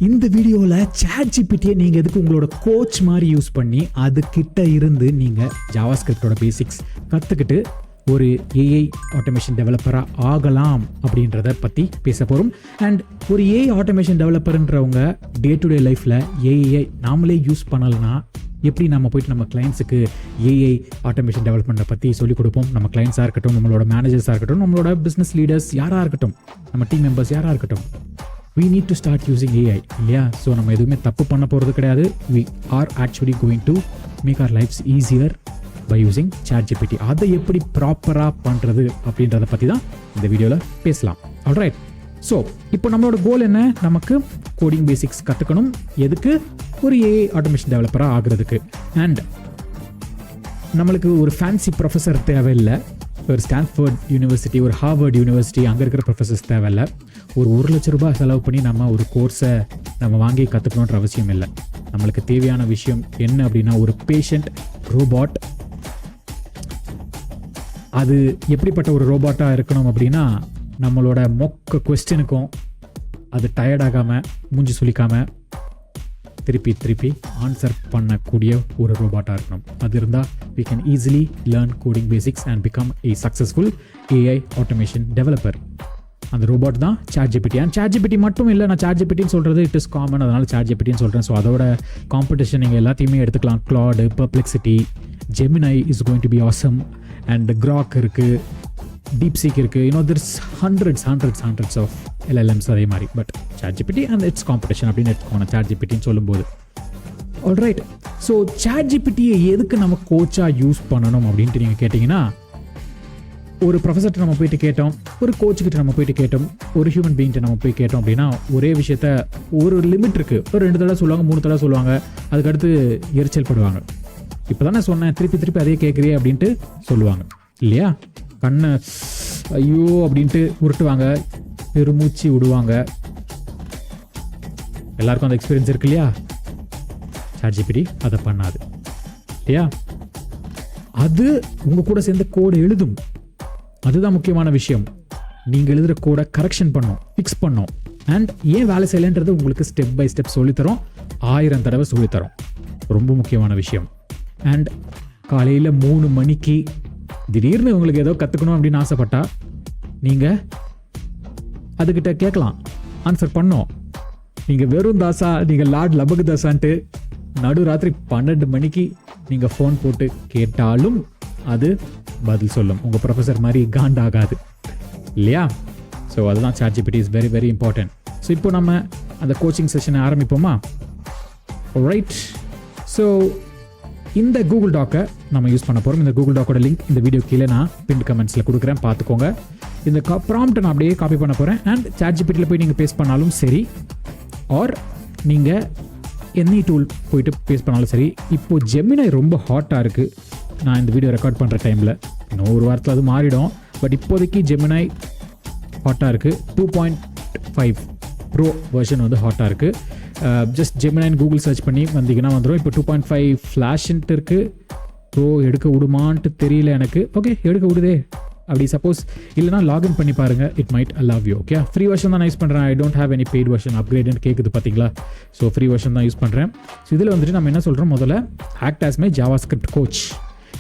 இந்த வீடியோவில் ChatGPT நீங்கள் எதுக்கு உங்களோட கோச் மாதிரி யூஸ் பண்ணி அதுக்கிட்ட இருந்து நீங்கள் ஜாவாஸ்கிரிப்டோட பேசிக்ஸ் கற்றுக்கிட்டு ஒரு ஏஐ ஆட்டோமேஷன் டெவலப்பராக ஆகலாம் அப்படின்றத பற்றி பேச போகிறோம். அண்ட் ஒரு ஏஐ ஆட்டோமேஷன் டெவலப்பர்ன்றவங்க டே டு டே லைஃப்பில் ஏஐ நாமளே யூஸ் பண்ணலைன்னா எப்படி நம்ம போயிட்டு நம்ம கிளைண்ட்ஸுக்கு ஏஐ ஆட்டோமேஷன் டெவலப்மெண்ட்டை பற்றி சொல்லிக் கொடுப்போம். நம்ம கிளைண்ட்ஸாக இருக்கட்டும், நம்மளோட மேனேஜர்ஸாக இருக்கட்டும், நம்மளோட பிஸ்னஸ் லீடர்ஸ் யாராக இருக்கட்டும், நம்ம டீம் மெம்பர்ஸ் யாராக இருக்கட்டும், we need to start using AI இல்லையா? ஸோ நம்ம எதுவுமே தப்பு பண்ண போகிறது கிடையாது. we are actually going to make our lives easier by using ChatGPT. அதை எப்படி ப்ராப்பராக பண்ணுறது அப்படின்றத பற்றி தான் இந்த வீடியோவில் பேசலாம். ஆல்ரைட், ஸோ இப்போ நம்மளோட கோல் என்ன? நமக்கு கோடிங் பேசிக்ஸ் கற்றுக்கணும். எதுக்கு? ஒரு ஏஐ ஆட்டோமேஷன் டெவலப்பராக ஆகிறதுக்கு. அண்ட் நம்மளுக்கு ஒரு ஃபேன்சி ப்ரொஃபஸர் தேவையில்லை. ஒரு ஸ்டான்ஃபோர்ட் யூனிவர்சிட்டி, ஒரு ஹார்வர்ட் யூனிவர்சிட்டி அங்கே இருக்கிற ப்ரொஃபஸர்ஸ் தேவையில்லை. ஒரு ₹1,00,000 செலவு பண்ணி நம்ம ஒரு கோர்ஸை நம்ம வாங்கி கற்றுக்கணுன்ற அவசியம் இல்லை. நம்மளுக்கு தேவையான விஷயம் என்ன அப்படின்னா ஒரு பேஷண்ட் ரோபாட். அது எப்படிப்பட்ட ஒரு ரோபாட்டாக இருக்கணும் அப்படின்னா நம்மளோட மொக்க கொஸ்டினுக்கும் அது டயர்டாகாமல் மூஞ்சி சுளிக்காமல் திருப்பி திருப்பி ஆன்சர் பண்ணக்கூடிய ஒரு ரோபாட்டாக இருக்கணும். அது இருந்தால் we can easily learn coding basics and become a successful AI automation developer. அந்த ரோபாட் தான் ChatGPT. அண்ட் ChatGPT மட்டும் இல்லை, நான் ChatGPTன்னு சொல்கிறது இட் இஸ் காமன், அதனால் ChatGPTன்னு சொல்கிறேன். ஸோ அதோட காம்படிஷன் நீங்கள் எல்லாத்தையுமே எடுத்துக்கலாம். Claude, Perplexity, Gemini is going to be awesome, and Grok இருக்குது, DeepSeek இருக்குது. there's hundreds of LLMs அதே மாதிரி. But ChatGPT and its competition அப்படின்னு எடுத்துக்கோங்க ChatGPTன்னு சொல்லும்போது. ஆல்ரைட், ஸோ ChatGPTயை எதுக்கு நம்ம கோச்சாக யூஸ் பண்ணணும் அப்படின்ட்டு நீங்கள் கேட்டிங்கன்னா, ஒரு ப்ரொஃபஸர்கிட்ட நம்ம போயிட்டு கேட்டோம், ஒரு கோச்சுக்கிட்ட நம்ம போயிட்டு கேட்டோம், ஒரு ஹியூமன் பீயிங்கிட்ட நம்ம போய் கேட்டோம் அப்படின்னா ஒரே விஷயத்த ஒரு லிமிட் இருக்குது. ஒரு 2 தடவை சொல்லுவாங்க, 3 தடவை சொல்லுவாங்க, அதுக்கடுத்து எரிச்சல் படுவாங்க. இப்போ தானே சொன்னேன், திருப்பி அதே கேட்குறியே அப்படின்ட்டு சொல்லுவாங்க இல்லையா? கண்ணை ஐயோ அப்படின்ட்டு உருட்டுவாங்க, பெருமூச்சு விடுவாங்க. எல்லாருக்கும் அந்த எக்ஸ்பீரியன்ஸ் இருக்கு இல்லையா? ChatGPT அதை பண்ணாது இல்லையா? அது உங்கள் கூட சேர்ந்து கோடு எழுதும். அதுதான் முக்கியமான விஷயம். நீங்கள் எழுதுகிற கோடை கரெக்ஷன் பண்ணோம், ஃபிக்ஸ் பண்ணோம். அண்ட் ஏன் வேலை செய்யலைன்றது உங்களுக்கு ஸ்டெப் பை ஸ்டெப் சொல்லித்தரோம், 1000 தடவை சொல்லித்தரோம். ரொம்ப முக்கியமான விஷயம். அண்ட் காலையில் 3 மணிக்கு திடீர்னு உங்களுக்கு ஏதோ கற்றுக்கணும் அப்படின்னு ஆசைப்பட்டா நீங்கள் அதுக்கிட்ட கேட்கலாம், ஆன்சர் பண்ணோம். நீங்கள் வெறும் தாசா, நீங்கள் லார்ட் லபக்கு தாசான்ட்டு நடுராத்திரி 12 மணிக்கு நீங்கள் ஃபோன் போட்டு கேட்டாலும் அது பதில் சொல்லும். உங்கள் ப்ரொஃபஸர் மாதிரி காண்டாகாது இல்லையா? ஸோ அதுதான் ChatGPT is very very important. So இப்போ நம்ம அந்த கோச்சிங் செஷனை ஆரம்பிப்போமா? ரைட், ஸோ இந்த கூகுள் டாக்கை நம்ம யூஸ் பண்ண போகிறோம். இந்த கூகுள் டாக்கோட லிங்க் இந்த வீடியோ கீழே நான் பின் கமெண்ட்ஸில் கொடுக்குறேன், பார்த்துக்கோங்க. இந்த ப்ராம்ப்டை நான் அப்படியே காப்பி பண்ண போகிறேன். அண்ட் ChatGPTயில் போய் நீங்கள் பேஸ்ட் பண்ணாலும் சரி, ஆர் நீங்கள் எனி டூல் போயிட்டு பேஸ்ட் பண்ணாலும் சரி. இப்போது Gemini ரொம்ப ஹாட்டாக இருக்குது. நான் இந்த வீடியோ ரெக்கார்ட் பண்ணுற டைமில் இன்னும் ஒரு வாரத்தில் அது மாறிடும். பட் இப்போதைக்கு Gemini ஹாட்டாக இருக்குது. 2.5 ப்ரோ வெர்ஷன் வந்து ஹாட்டாக இருக்குது. ஜஸ்ட் Geminiன்னு கூகுள் சர்ச் பண்ணி வந்தீங்கன்னா வந்துடும். இப்போ 2.5 ஃப்ளாஷ்ன்ட்டு இருக்குது. ப்ரோ எடுக்க விடுமான்ட்டு தெரியல எனக்கு. ஓகே, எடுக்க விடுதே. அப்படி சப்போஸ் இல்லைனா லாகின் பண்ணி பாருங்கள், it might allow you. Okay, free version தான் நான் யூஸ் பண்ணுறேன். I don't have any paid version. அப்கிரேட்னு கேட்குது பார்த்தீங்களா? ஸோ ஃப்ரீ வெர்ஷன் தான் யூஸ் பண்ணுறேன். ஸோ இதில் வந்துட்டு நம்ம என்ன சொல்கிறோம், முதல்ல act as my JavaScript coach,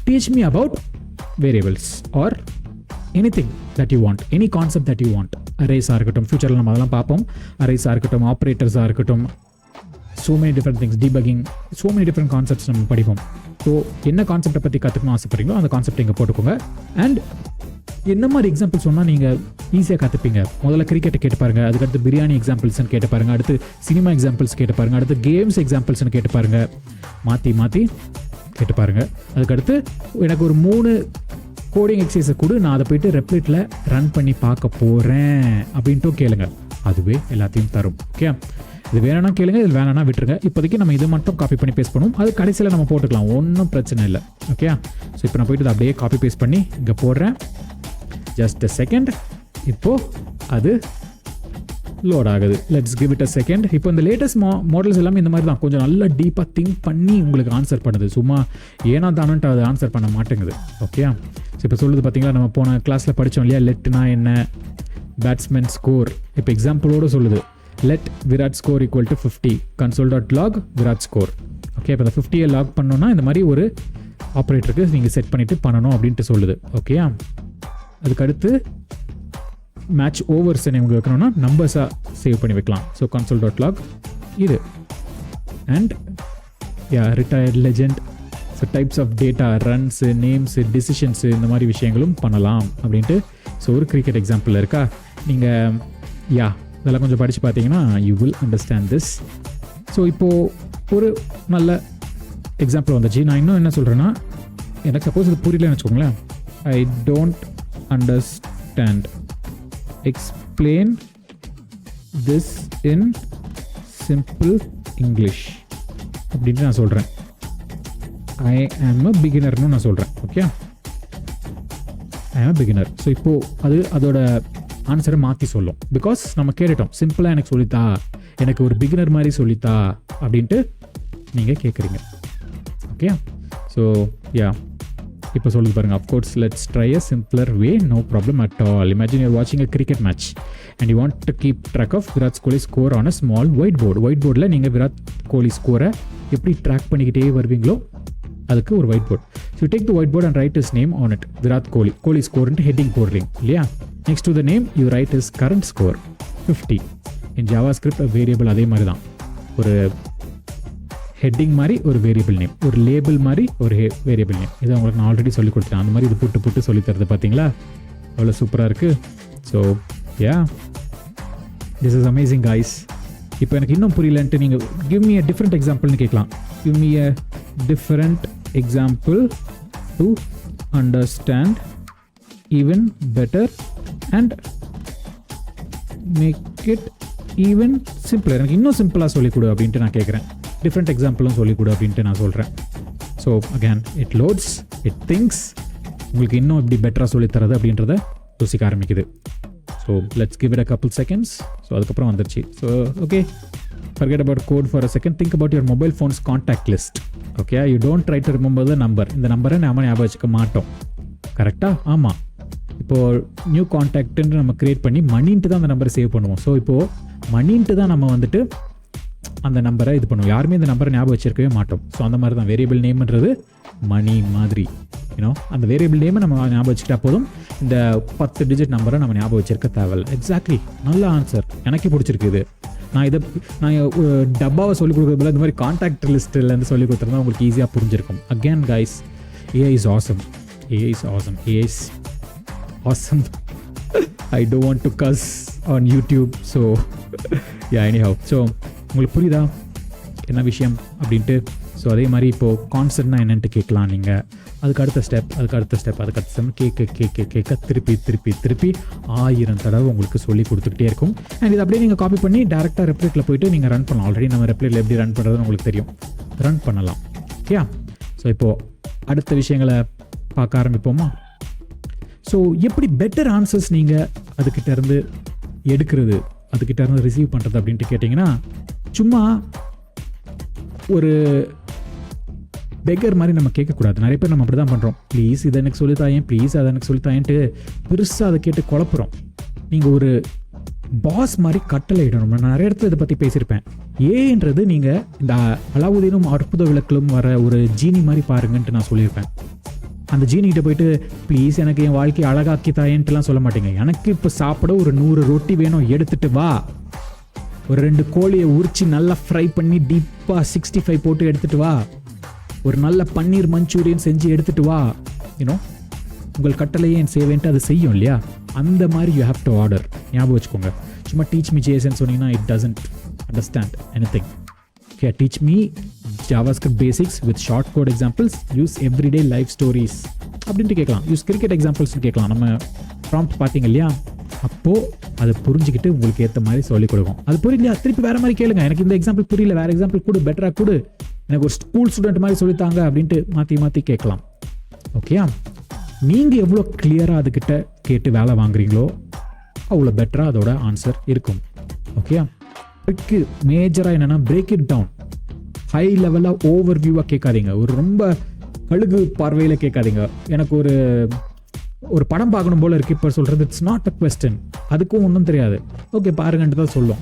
teach me about variables or anything that you want, any concept that you want. அரேஸாக இருக்கட்டும், ஃபியூச்சரில் நம்ம அதெல்லாம் பார்ப்போம். அரேஸாக இருக்கட்டும், ஆப்ரேட்டர்ஸாக இருக்கட்டும், so many different things, debugging, so many different concepts நம்ம படிப்போம். ஸோ என்ன கான்செப்டை பற்றி கற்றுக்கணும் ஆசைப்படுறீங்களோ அந்த கான்செப்டை இங்கே போட்டுக்கோங்க. அண்ட் என்ன மாதிரி எக்ஸாம்பிள் சொன்னால் நீங்கள் ஈஸியாக கற்றுப்பீங்க. முதல்ல கிரிக்கெட்டை கேட்டு பாருங்கள், அதுக்கடுத்து பிரியாணி எக்ஸாம்பிள்ஸ்னு கேட்டு பாருங்கள், அடுத்து சினிமா எக்ஸாம்பிள்ஸ் கேட்டு பாருங்கள், அடுத்து கேம்ஸ் எக்ஸாம்பிள்ஸ்னு கேட்டு பாருங்கள், மாற்றி கேட்டு பாருங்கள். அதுக்கடுத்து எனக்கு ஒரு 3 கோடிங் எக்ஸசைஸை கூட நான் அதை போய்ட்டு ரெப்ளிட்டில் ரன் பண்ணி பார்க்க போகிறேன் அப்படின்ட்டும் கேளுங்க. அதுவே எல்லாத்தையும் தரும். ஓகே, இது வேணா கேளுங்க, இது வேணானா விட்டுருங்க. இப்போதைக்கு நம்ம இது மட்டும் காப்பி பண்ணி பேஸ்ட் பண்ணுவோம். அது கடைசியில் நம்ம போட்டுக்கலாம், ஒன்றும் பிரச்சனை இல்லை. ஓகே, ஸோ இப்போ நான் போய்ட்டு அப்படியே காப்பி பேஸ்ட் பண்ணி இங்கே போடுறேன். Just a second. இப்போது அது லோட் ஆகுது. Let's give it a second. இப்போ இந்த லேட்டஸ்ட் மாடல்ஸ் எல்லாமே இந்த மாதிரி தான், கொஞ்சம் நல்லா டீப்பாக திங்க் பண்ணி உங்களுக்கு ஆன்சர் பண்ணுது. சும்மா ஏனா தானன்ட்டு அது ஆன்சர் பண்ண மாட்டேங்குது. ஓகே, ஸோ இப்போ சொல்லுது பார்த்தீங்களா, நம்ம போன கிளாஸில் படித்தோம் இல்லையா, லெட்னா என்ன, பேட்ஸ்மேன் ஸ்கோர். இப்போ எக்ஸாம்பிளோடு சொல்லுது. let virat score equal to 50 console.log virat score. Okay, இப்போ இந்த 50 லாக் பண்ணோன்னா இந்த மாதிரி ஒரு ஆப்ரேட்டருக்கு நீங்கள் செட் பண்ணிவிட்டு பண்ணணும் அப்படின்ட்டு சொல்லுது. ஓகேயா, அதுக்கடுத்து மேட்ச் ஓவர்ஸை நீங்கள் வைக்கணும்னா நம்பர்ஸாக சேவ் பண்ணி வைக்கலாம். ஸோ console.log இது and retired legend. So types of data, runs, names, decisions, இந்த மாதிரி விஷயங்களும் பண்ணலாம் அப்படின்ட்டு. ஸோ ஒரு கிரிக்கெட் எக்ஸாம்பிள் இருக்கா, நீங்கள் இதெல்லாம் கொஞ்சம் படித்து பார்த்தீங்கன்னா you will understand this. So இப்போது ஒரு நல்ல எக்ஸாம்பிள் வந்துச்சு. நான் இன்னும் என்ன சொல்கிறேன்னா, எனக்கு சப்போஸ் இது புரியலன்னு வச்சுக்கோங்களேன். I don't understand, explain this in simple English அப்படின்ட்டு நான் சொல்கிறேன். ஐ ஆம் அ பிகினர்னு நான் சொல்கிறேன். ஓகே, ஐ ஆம் அ பிகினர். ஸோ இப்போது அதோட ஆன்சரை மாற்றி சொல்லும். பிகாஸ் நம்ம கேட்டுட்டோம், சிம்பிளாக எனக்கு சொல்லித்தா, எனக்கு ஒரு பிகினர் மாதிரி சொல்லித்தா அப்படின்ட்டு நீங்கள் கேட்குறீங்க. ஓகே, ஸோ இப்போ சொல்லுது பாருங்கள். Of course let's try a simpler way, no problem at all. Imagine you're வாட்சிங் a cricket match and you want to keep track of Virat Kohli score on a small white board. White போர்டில் நீங்கள் விராட் கோலி ஸ்கோரை எப்படி track பண்ணிக்கிட்டே வருவீங்களோ அதுக்கு ஒரு white board. So take the white board and write his name on it. Virat Kohli ஸ்கோர்ன்ட்டு heading போடுறீங்க இல்லையா. Next to the name you write his current score 50. In JavaScript variable அதே மாதிரி தான். ஒரு ஹெட்டிங் மாதிரி ஒரு வேரியபிள் நேம், ஒரு லேபிள் மாதிரி ஒரு வேரியபிள் நேம். இதை உங்களுக்கு நான் ஆல்ரெடி சொல்லி கொடுத்தேன். அந்த மாதிரி இது புட்டு சொல்லி தரது பார்த்தீங்களா, அவ்வளோ சூப்பராக இருக்குது. So this is amazing guys. இப்போ எனக்கு இன்னும் புரியலன்ட்டு நீங்கள் கிவ் மீ அ டிஃப்ரெண்ட் எக்ஸாம்பிள்னு கேட்கலாம். Give me a different example to understand even better and make it even simpler. எனக்கு இன்னும் சிம்பிளாக சொல்லிக் கொடு அப்படின்ட்டு நான் கேட்குறேன். டிஃப்ரெண்ட் எக்ஸாம்பிளும் சொல்லிக் கொடு அப்படின்ட்டு நான் சொல்கிறேன். So again it loads, it things, உங்களுக்கு இன்னும் எப்படி பெட்டராக சொல்லித்தரது அப்படின்றத யோசிக்க ஆரம்பிக்குது. So let's give it a couple seconds. So அதுக்கப்புறம் வந்துருச்சு. So okay, forget about code for a second. Think about your mobile phone's contact list. Okay, you don't try to remember the number. இந்த நம்பரை நாம ஞாபகம் வச்சுக்க மாட்டோம். கரெக்டாக? ஆமாம். இப்போது நியூ கான்டாக்ட்ன்னு நம்ம க்ரியேட் பண்ணி மணின்ட்டு தான் அந்த நம்பரை சேவ் பண்ணுவோம். ஸோ இப்போது மணின்ட்டு தான் நம்ம வந்துட்டு அந்த நம்பரை இது பண்ணுவோம். யாருமே இந்த நம்பரை ஞாபகம் வச்சிருக்கவே மாட்டோம். ஸோ அந்த மாதிரி தான் வேரியபிள் நேம்ன்றது மணி மாதிரி. அந்த வேரியபிள் நேமை நம்ம ஞாபகம் வச்சுக்கிட்டா போதும். இந்த 10 டிஜிட் நம்பரை நம்ம ஞாபகம் வச்சிருக்க தேவையில்லை. எக்ஸாக்ட்லி, நல்ல ஆன்சர், எனக்கே பிடிச்சிருக்கு இது. நான் டப்பாவை சொல்லிக் கொடுக்குறதுல இந்த மாதிரி கான்டாக்ட் லிஸ்ட்லேருந்து சொல்லிக் கொடுத்துருந்தா உங்களுக்கு ஈஸியாக புரிஞ்சிருக்கும். Again guys, AI is awesome. AI is awesome. AI is awesome. I don't want to cuss on YouTube. So anyhow. So உங்களுக்கு புரியுதா என்ன விஷயம் அப்படின்ட்டு? ஸோ அதே மாதிரி இப்போது கான்செப்ட்னா என்னென்ட்டு கேட்கலாம் நீங்கள். அதுக்கு அடுத்த ஸ்டெப் கேட்க திருப்பி 1000 தடவை உங்களுக்கு சொல்லி கொடுத்துக்கிட்டே இருக்கும். அண்ட் இது அப்படியே நீங்கள் காப்பி பண்ணி டேரெக்டாக ரெப்ளிட்டில் போய்ட்டு நீங்கள் ரன் பண்ணலாம். ஆல்ரெடி நம்ம ரெப்ளிட்டில் எப்படி ரன் பண்ணுறதுன்னு உங்களுக்கு தெரியும். ரன் பண்ணலாம். ஓகே, ஸோ இப்போது அடுத்த விஷயங்களை பார்க்க ஆரம்பிப்போமா? ஸோ எப்படி பெட்டர் ஆன்சர்ஸ் நீங்கள் அதுக்கிட்ட இருந்து எடுக்கிறது, அதுக்கிட்ட இருந்து ரிசீவ் பண்ணுறது அப்படின்ட்டு கேட்டிங்கன்னா, சும்மா ஒரு பெக்கர் மாதிரி நம்ம கேட்கக்கூடாது. நிறைய பேர் நம்ம அப்படி தான் பண்ணுறோம். ப்ளீஸ் இதை எனக்கு சொல்லித்தாயேன், ப்ளீஸ் அதை எனக்கு சொல்லித்தாயன்ட்டு பெருசாக அதை கேட்டு குழப்புறோம். நீங்கள் ஒரு பாஸ் மாதிரி கட்டளை இடணும். நான் நிறைய இடத்துல இதை பற்றி பேசியிருப்பேன். ஏன்றது நீங்கள் இந்த அலாவுதீனும் அற்புத விளக்கிலும் வர ஒரு ஜீனி மாதிரி பாருங்கன்ட்டு நான் சொல்லியிருப்பேன். அந்த ஜீனிகிட்ட போயிட்டு ப்ளீஸ் எனக்கு என் வாழ்க்கையை அழகாக்கி தாயன்ட்டுலாம் சொல்ல மாட்டேங்க. எனக்கு இப்போ சாப்பிட ஒரு 100 ரொட்டி வேணும், எடுத்துகிட்டு வா. ஒரு 2 கோழியை உரிச்சு நல்லா ஃப்ரை பண்ணி டீப்பாக 65 போட்டு எடுத்துகிட்டு வா. ஒரு நல்ல பன்னீர் மஞ்சூரியன் செஞ்சு எடுத்துகிட்டு வா. உங்கள் கட்டளையே என் சேவைன்ட்டு அது செய்யும் இல்லையா? அந்த மாதிரி யூ ஹேவ் டு ஆர்டர். ஞாபகம் வச்சுக்கோங்க. சும்மா டீச் மீ ஜேஎஸ்ன்னு சொன்னீங்கன்னா it doesn't understand anything. Okay, teach me JavaScript basics with short code examples, use everyday life stories அப்படின்ட்டு கேட்கலாம். யூஸ் கிரிக்கெட் எக்ஸாம்பிள்ஸ்னு கேட்கலாம். நம்ம ப்ராம்ப்ட் பார்த்தீங்க இல்லையா? அப்போது அதை புரிஞ்சுக்கிட்டு உங்களுக்கு ஏற்ற மாதிரி சொல்லிக் கொடுக்கும். அது புரியலையா, திருப்பி வேறு மாதிரி கேளுங்க. எனக்கு இந்த எக்ஸாம்பிள் புரியல, வேறு எக்ஸாம்பிள் கொடு, பெட்டராக கொடு, எனக்கு ஒரு ஸ்கூல் ஸ்டூடெண்ட் மாதிரி சொல்லித்தாங்க அப்படின்ட்டு மாற்றி கேட்கலாம். ஓகே, நீங்கள் எவ்வளோ கிளியராக அதுக்கிட்ட கேட்டு வேலை வாங்குறீங்களோ அவ்வளோ பெட்டராக அதோட ஆன்சர் இருக்கும். ஓகே, ட்ரிக்கு மேஜராக என்னென்னா பிரேக் இட் டவுன். ஹை லெவலாக ஓவர் வியூவாக கேட்காதீங்க. ஒரு ரொம்ப கழுகு பார்வையில் கேட்காதீங்க. எனக்கு ஒரு படம் பார்க்கணும் போல் இருக்குது இப்போ சொல்கிறது. It's not a question. அதுக்கும் ஒன்றும் தெரியாது. ஓகே பாருங்கன்ட்டு தான் சொல்லும்.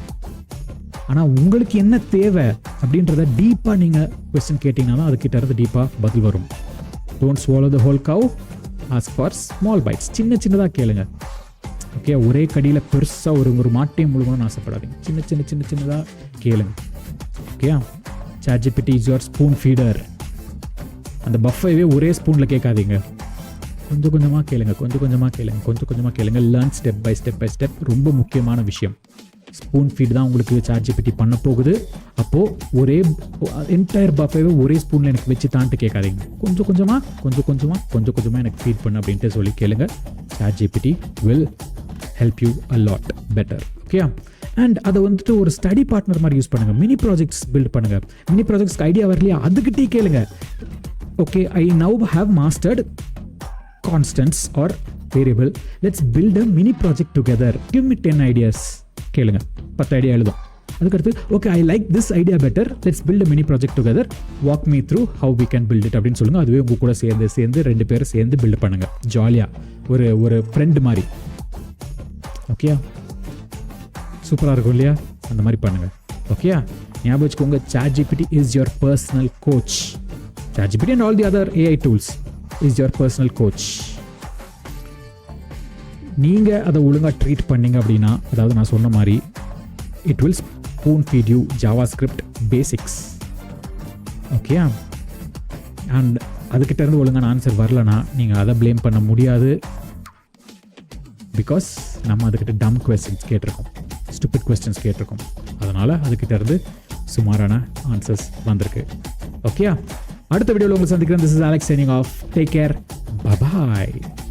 ஆனால் உங்களுக்கு என்ன தேவை அப்படின்றத டீப்பாக நீங்கள் கொஸ்டின் கேட்டிங்கன்னா தான் அதுக்கிட்ட இருந்து டீப்பாக பதில் வரும். Don't swallow the whole cow, ask for small bites. சின்னதாக கேளுங்க. ஓகே, ஒரே கடியில் பெருசாக ஒரு மாட்டையும் முழுங்கணும்னு ஆசைப்படாதீங்க. சின்னதாக கேளுங்க. Okay, ChatGPT is your spoon feeder. அந்த பஃபேவே ஒரே ஸ்பூனில் கேட்காதீங்க. கொஞ்சம் கொஞ்சமாக கேளுங்க. Learn step by step. ரொம்ப முக்கியமான விஷயம். ஸ்பூன் ஃபீட் தான் உங்களுக்கு ChatGPT பண்ண போகுது. அப்போது ஒரே என்டையர் பஃபேவே ஒரே ஸ்பூனில் எனக்கு வச்சு தான்ட்டு கேட்காதீங்க. கொஞ்சம் கொஞ்சமாக எனக்கு ஃபீட் பண்ணு அப்படின்ட்டு சொல்லி கேளுங்க. ChatGPT will help you a lot better. Okay, and அதை வந்துட்டு ஒரு ஸ்டடி பார்ட்னர் மாதிரி யூஸ் பண்ணுங்கள். மினி ப்ராஜெக்ட்ஸ் பில்ட் பண்ணுங்கள். மினி ப்ராஜெக்ட்ஸ்க்கு ஐடியா வரலையா, அதுக்கிட்டே கேளுங்க. Okay, I now have mastered constants or variable, let's build a mini project together, give me 10 ideas கேளுங்க. 10 ஐடியா எழுதும். அதுக்கடுத்து okay, I like this idea better, let's build a mini project together, walk me through how we can build it அப்படின்னு சொல்லுங்கள். அதுவே உங்கள் கூட சேர்ந்து 2 பேரும் சேர்ந்து பில்ட் பண்ணுங்கள். ஜாலியாக ஒரு ஃப்ரெண்ட் மாதிரி. ஓகே, சூப்பராக இருக்கும் இல்லையா? அந்த மாதிரி பண்ணுங்கள். ஓகே, ஞாபகம் வச்சுக்கோங்க, ChatGPT is your personal coach. ChatGPT and all the other AI tools is your personal coach. நீங்கள் அதை ஒழுங்காக ட்ரீட் பண்ணீங்க அப்படின்னா, அதாவது நான் சொன்ன மாதிரி it will spoon feed you JavaScript basics. Okay, and அதுக்கிட்ட இருந்து ஒழுங்கான ஆன்சர் வரலனா நீங்கள் அதை ப்ளேம் பண்ண முடியாது. பிகாஸ் நம்ம அதுக்கிட்ட டம் கொஸ்டின்ஸ் கேட்டிருக்கோம், ஸ்டூபிட் கொஸ்டின்ஸ் கேட்டிருக்கோம். அதனால் அதுக்கிட்ட இருந்து சுமாரான ஆன்சர்ஸ் வந்திருக்கு. ஓகே, அடுத்த வீடியோவில் உங்களை சந்திக்கிறேன். This is Alex signing off. Take care. Bye bye.